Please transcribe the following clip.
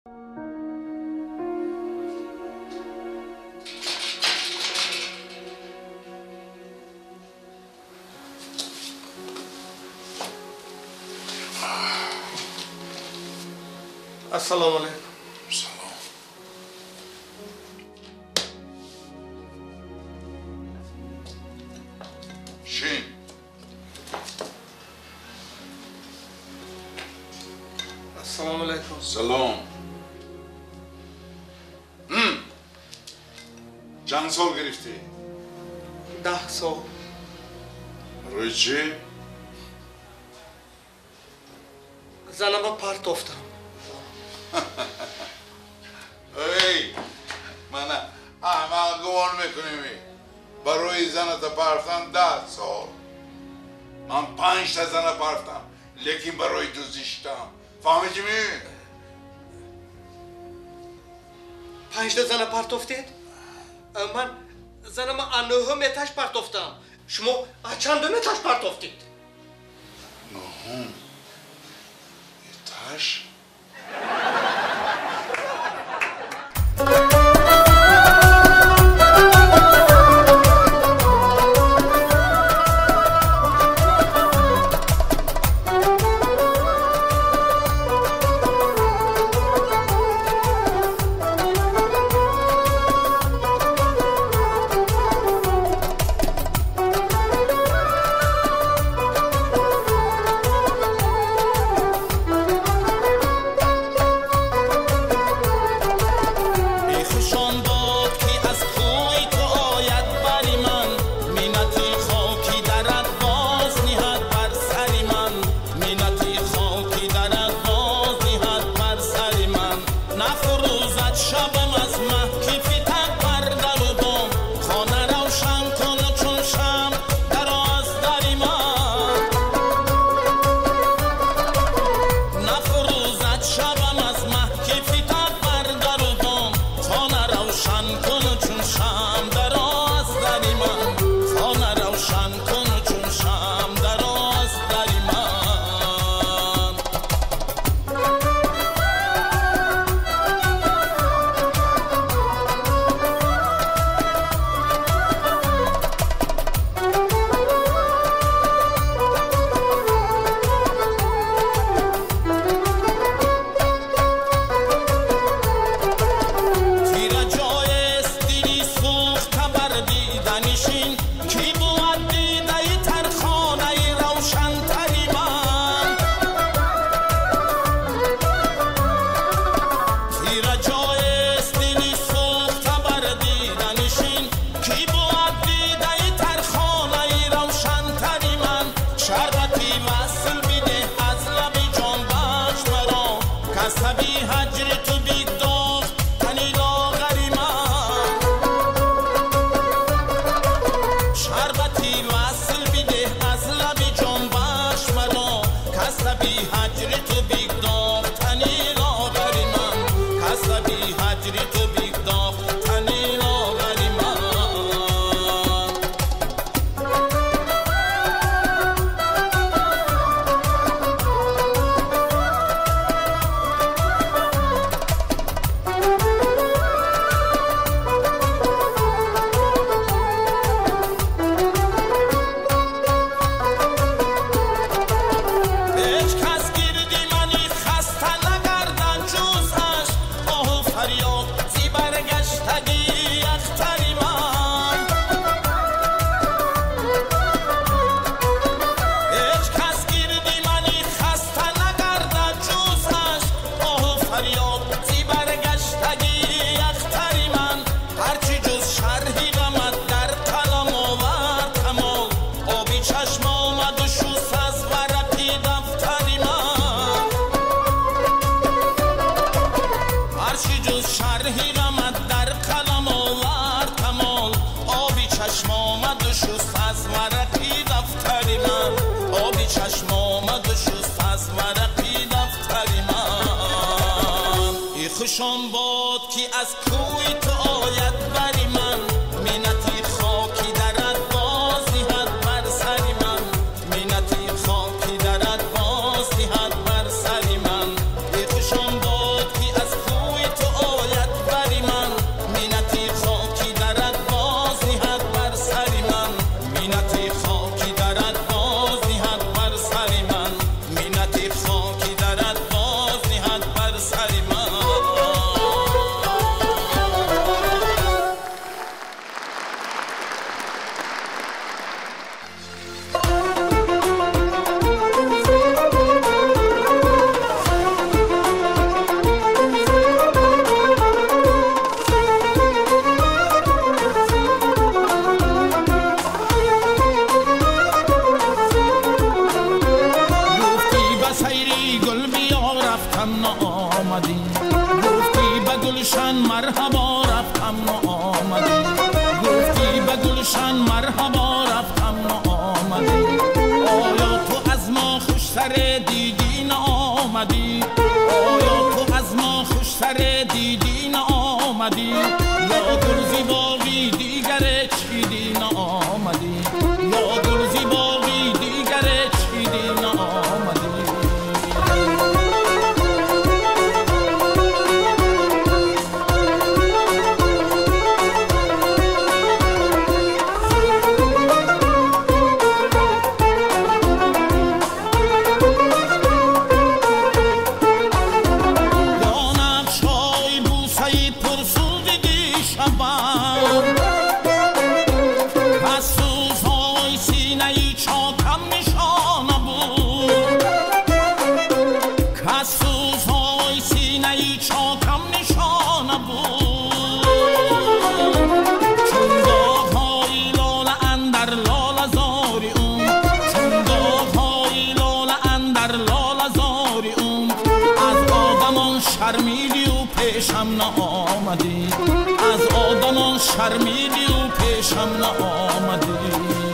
السلام علیکم. سلام. شین. السلام علیکم. سلام. چند سال گرفتی؟ 10 سال. روی چی؟ زنم پرت افتم. ای من احمق گمان میکنی برای زنت پرتم 10 سال. من 5 تا زن پرتم لیکن برای دوزیشتم. فهمیدی می؟ 5 تا زن پرت افتید؟ من زنم انوه متاش پرت افتم. شما چند متاش پرت افتید؟ نهم متاش؟ خوشم باد که از کوی تو آید بری من منتی خاکی درد باز نهد بر سری من منتی خاکی درد باز نهد بر سری من خوشم باد که از کوی گلشن مرحبا رفتم آمدی گفتی به گلشن مرحبا رفتم آمدی آیا تو از ما خوشتر دیدی آمدی آیا تو از ما خوشتر دیدی آمدی یا گل زیبایی دیگر چیدی آمدی یا گل زیبایی دیگر چیدی آمدی شرمیدی و پیشم نآمدی از آدمان شرمیدی و پیشم نآمدی